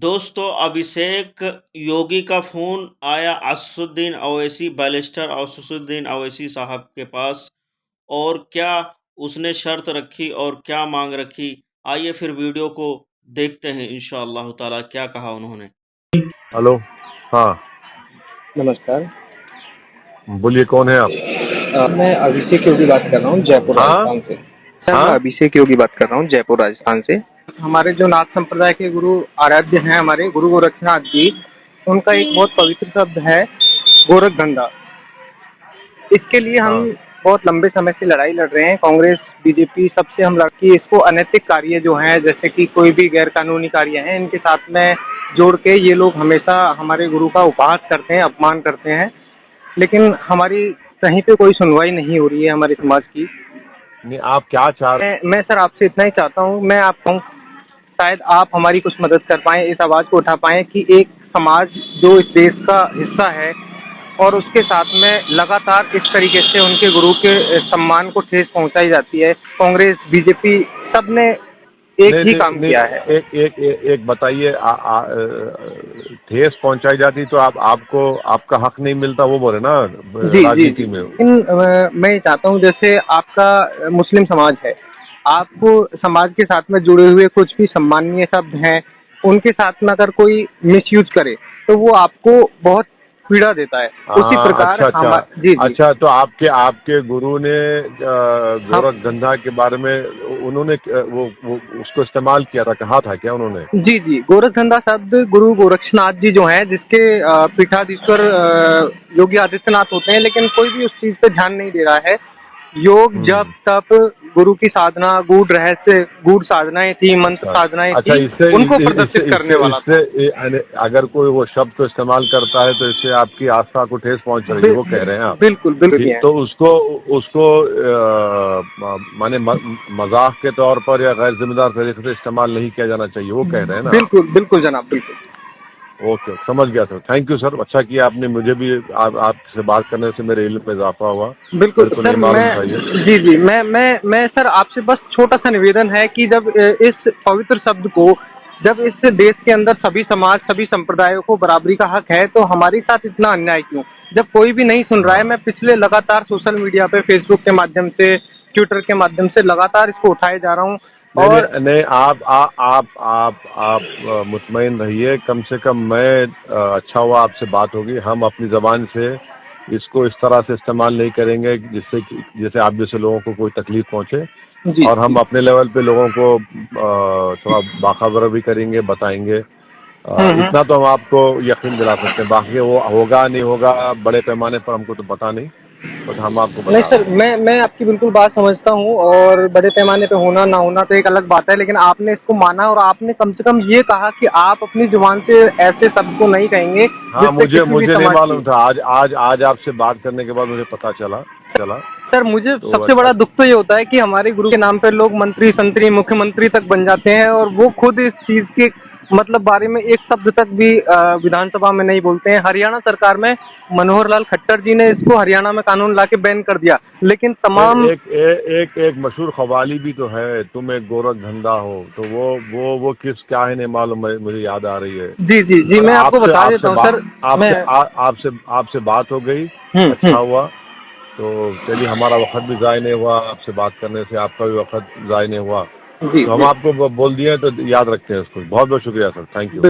दोस्तों, अभिषेक योगी का फ़ोन आया असदुद्दीन ओवैसी बैरिस्टर असदुद्दीन ओवैसी साहब के पास और क्या उसने शर्त रखी और क्या मांग रखी। आइए फिर वीडियो को देखते हैं इंशाअल्लाह ताला क्या कहा उन्होंने। हेलो। हाँ, नमस्कार। बोलिए कौन है आप? मैं अभिषेक योगी बात कर रहा हूँ जयपुर हाँ राजस्थान से। सर मैं हाँ अभिषेक योगी बात कर रहा हूँ जयपुर राजस्थान से। हमारे जो नाथ संप्रदाय के गुरु आराध्य हैं हमारे गुरु गोरक्षनाथ जी, उनका एक बहुत पवित्र शब्द है गोरख धंधा। इसके लिए हम हाँ। बहुत लंबे समय से लड़ाई लड़ रहे हैं। कांग्रेस बीजेपी सबसे हम लड़की इसको अनैतिक कार्य जो हैं जैसे कि कोई भी गैर कानूनी कार्य हैं इनके साथ में जोड़ के ये लोग हमेशा हमारे गुरु का उपहास करते हैं, अपमान करते हैं, लेकिन हमारी कहीं पे कोई सुनवाई नहीं हो रही है हमारे समाज की। नहीं, आप क्या चाह रहे? मैं सर आपसे इतना ही चाहता हूँ, मैं आप कहूँ शायद आप हमारी कुछ मदद कर पाएँ, इस आवाज़ को उठा पाएँ कि एक समाज जो इस देश का हिस्सा है और उसके साथ में लगातार इस तरीके से उनके गुरु के सम्मान को ठेस पहुंचाई जाती है। कांग्रेस बीजेपी सब ने एक ही काम किया है। एक बताइए, ठेस पहुंचाई जाती तो आपको आपका हक नहीं मिलता, वो बोले ना राजनीति में। मैं चाहता हूँ जैसे आपका मुस्लिम समाज है, आपको समाज के साथ में जुड़े हुए कुछ भी सम्मानीय शब्द हैं उनके साथ में अगर कोई मिसयूज करे तो वो आपको बहुत पीड़ा देता है। उसी प्रकार अच्छा, तो आपके गुरु ने गोरख धंधा के बारे में उन्होंने वो उसको इस्तेमाल किया था, कहा था क्या उन्होंने? जी, गोरख धंधा शब्द गुरु गोरक्षनाथ जी जो हैं जिसके पीठाधीश्वर योगी आदित्यनाथ होते हैं, लेकिन कोई भी उस चीज पे ध्यान नहीं दे रहा है। योग जप तप गुरु की साधना गूढ़ रहस्य गूढ़ साधनाएं थी, मंत्र साधनाएं अच्छा, थी, उनको प्रदर्शित करने वाला था। अगर कोई वो शब्द को इस्तेमाल करता है तो इससे आपकी आस्था को ठेस पहुंच रही है, वो कह रहे हैं आप? बिल्कुल। तो उसको माने मजाक के तौर पर या गैर जिम्मेदार तरीके से इस्तेमाल नहीं किया जाना चाहिए, वो कह रहे हैं ना? बिल्कुल जनाब, बिल्कुल। ओके, समझ गया सर। थैंक यू सर, अच्छा किया आपने, मुझे भी आपसे बात करने से मेरे इल्म में इजाफा हुआ। बिल्कुल सर, मैं सर आपसे बस छोटा सा निवेदन है कि जब इस पवित्र शब्द को जब इस देश के अंदर सभी समाज सभी संप्रदायों को बराबरी का हक है तो हमारे साथ इतना अन्याय क्यों? जब कोई भी नहीं सुन रहा है, मैं पिछले लगातार सोशल मीडिया पे फेसबुक के माध्यम से ट्विटर के माध्यम से लगातार इसको उठाए जा रहा हूँ। और नहीं, आप मुतमईन रहिए, कम से कम मैं अच्छा हुआ आपसे बात होगी। हम अपनी जबान से इसको इस तरह से इस्तेमाल नहीं करेंगे जिससे आप जैसे लोगों को कोई तकलीफ पहुंचे, और हम अपने लेवल पे लोगों को थोड़ा बाखबर भी करेंगे, बताएंगे। इतना तो हम आपको यकीन दिला सकते हैं, बाकी वो होगा नहीं होगा बड़े पैमाने पर हमको तो पता नहीं, बट हम आपको नहीं सर, मैं आपकी बिल्कुल बात समझता हूँ और बड़े पैमाने पे होना ना होना तो एक अलग बात है, लेकिन आपने इसको माना और आपने कम से कम ये कहा कि आप अपनी जुबान से ऐसे शब्द को नहीं कहेंगे। हाँ, मुझे नहीं मालूम था, आज आपसे बात करने के बाद मुझे पता चला। सर मुझे तो सबसे बड़ा दुख तो ये होता है कि हमारे गुरु के नाम पे लोग मंत्री संतरी मुख्यमंत्री तक बन जाते हैं और वो खुद इस चीज के मतलब बारे में एक शब्द तक भी विधानसभा में नहीं बोलते हैं। हरियाणा सरकार में मनोहर लाल खट्टर जी ने इसको हरियाणा में कानून लाके बैन कर दिया, लेकिन तमाम एक मशहूर खवाली भी तो है, तुम एक गोरख धंधा हो, तो वो किस क्या है नहीं मालूम, मुझे याद आ रही है। जी, मैं आपको बता देता हूँ सर। आपसे बात हो गई, अच्छा हुआ। तो चलिए, हमारा वक्त भी ज़ाय नहीं हुआ, आपसे बात करने से आपका भी वक्त ज़ाय नहीं हुआ, तो हम आपको बोल दिए तो याद रखते हैं उसको। बहुत बहुत शुक्रिया सर, थैंक यू।